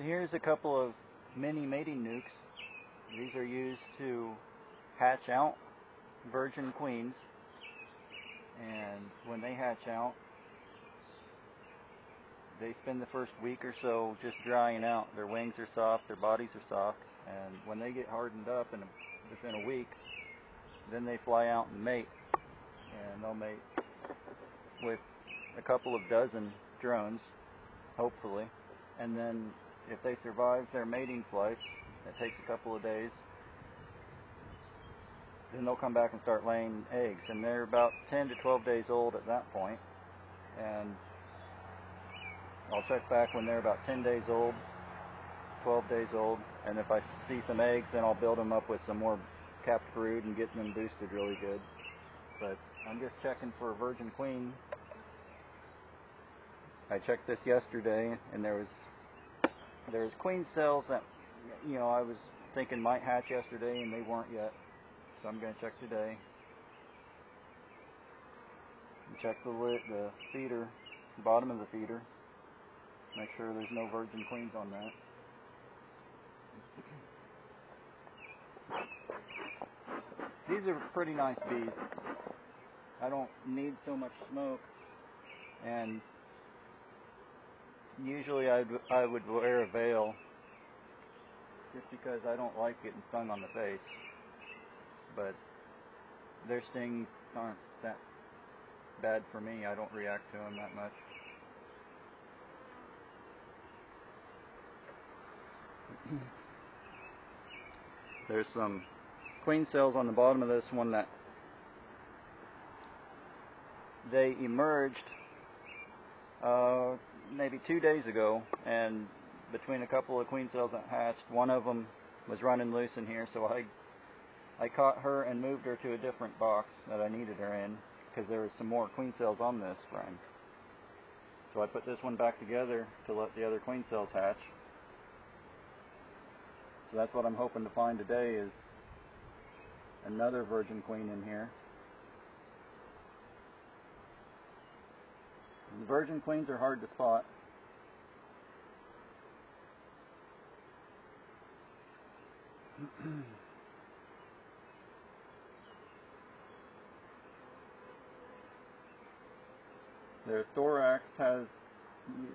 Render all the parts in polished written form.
Here's a couple of mini mating nukes. These are used to hatch out virgin queens, and when they hatch out, they spend the first week or so just drying out. Their wings are soft, their bodies are soft, and when they get hardened up within a week, then they fly out and mate. And they'll mate with a couple of dozen drones, hopefully. And then if they survive their mating flights, it takes a couple of days, then they'll come back and start laying eggs. And they're about 10 to 12 days old at that point. And I'll check back when they're about 10 days old, 12 days old, and if I see some eggs, then I'll build them up with some more capped brood and get them boosted really good. But I'm just checking for a virgin queen. I checked this yesterday, and there was queen cells that, you know, I was thinking might hatch yesterday, and they weren't yet. So I'm going to check today. And check the lid, the feeder, the bottom of the feeder. Make sure there's no virgin queens on that. These are pretty nice bees. I don't need so much smoke, and usually I would wear a veil just because I don't like getting stung on the face, but their stings aren't that bad for me. I don't react to them that much. There's some queen cells on the bottom of this one that they emerged maybe 2 days ago, and between a couple of queen cells that hatched, one of them was running loose in here, so I caught her and moved her to a different box that I needed her in, because there was some more queen cells on this frame. So I put this one back together to let the other queen cells hatch. So that's what I'm hoping to find today, is another virgin queen in here. The virgin queens are hard to spot. Their thorax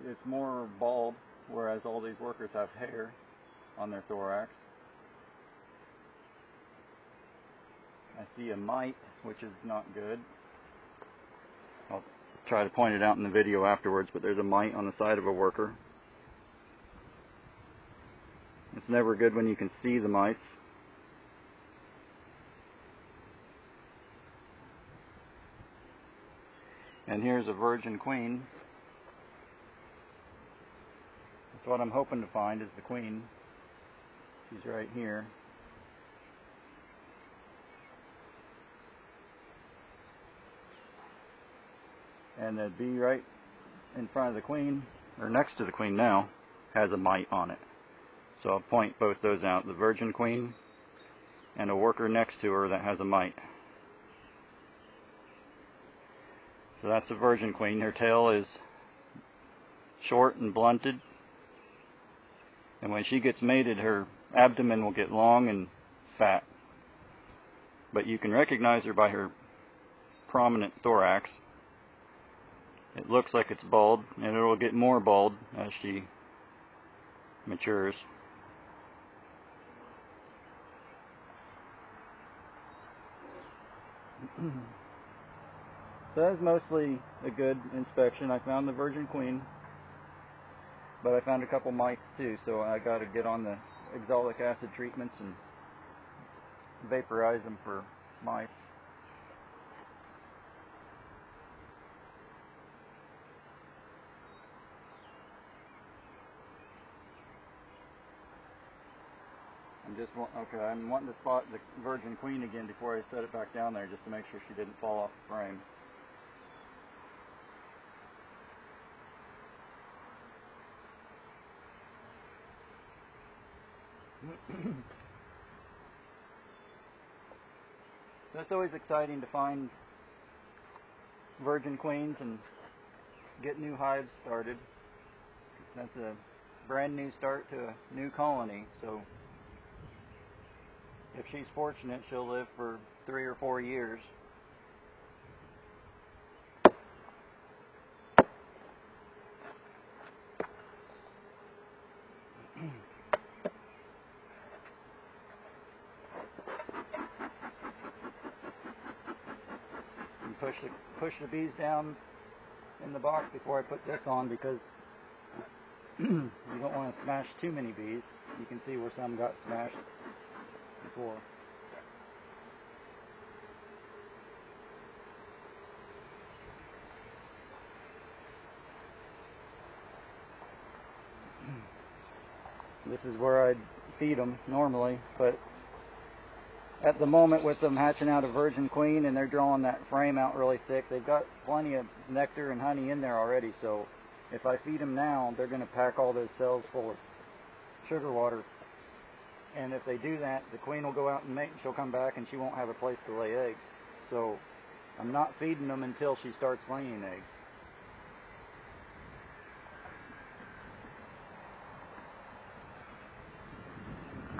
it's more bald, whereas all these workers have hair on their thorax. I see a mite, which is not good. I'll try to point it out in the video afterwards, but there's a mite on the side of a worker. It's never good when you can see the mites. And here's a virgin queen. That's what I'm hoping to find, is the queen. She's right here. And the bee right in front of the queen, or next to the queen now, has a mite on it. So I'll point both those out, the virgin queen and a worker next to her that has a mite. So that's a virgin queen. Her tail is short and blunted, and when she gets mated, her abdomen will get long and fat. But you can recognize her by her prominent thorax. It looks like it's bald, and it will get more bald as she matures. So that's mostly a good inspection. I found the virgin queen, but I found a couple mites too, so I got to get on the oxalic acid treatments and vaporize them for mites. I'm wanting to spot the virgin queen again before I set it back down there, just to make sure she didn't fall off the frame. That's always exciting to find virgin queens and get new hives started. That's a brand new start to a new colony. So if she's fortunate, she'll live for 3 or 4 years. Push the bees down in the box before I put this on, because you don't want to smash too many bees. You can see where some got smashed before. This is where I'd feed them normally, but at the moment, with them hatching out a virgin queen and they're drawing that frame out really thick, they've got plenty of nectar and honey in there already. So if I feed them now, they're going to pack all those cells full of sugar water. And if they do that, the queen will go out and mate, and she'll come back and she won't have a place to lay eggs. So I'm not feeding them until she starts laying eggs.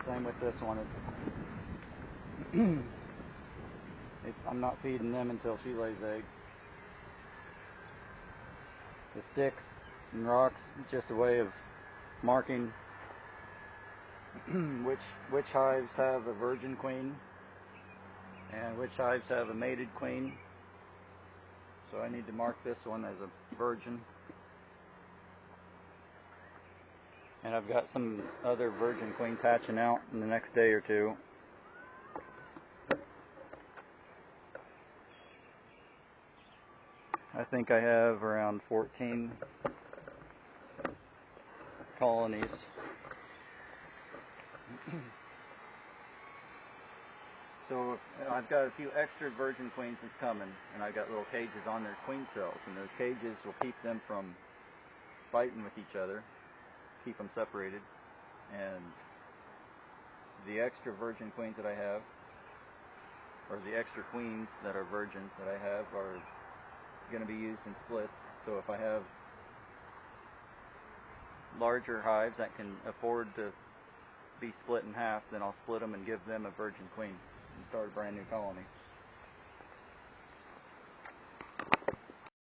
Same with this one. I'm not feeding them until she lays eggs. The sticks and rocks, it's just a way of marking which hives have a virgin queen and which hives have a mated queen. So I need to mark this one as a virgin. And I've got some other virgin queens hatching out in the next day or two. I think I have around 14 colonies. So I've got a few extra virgin queens that's coming, and I've got little cages on their queen cells, and those cages will keep them from fighting with each other, keep them separated. And the extra virgin queens that I have, or the extra queens that are virgins that I have, are going to be used in splits. So if I have larger hives that can afford to be split in half, then I'll split them and give them a virgin queen and start a brand new colony.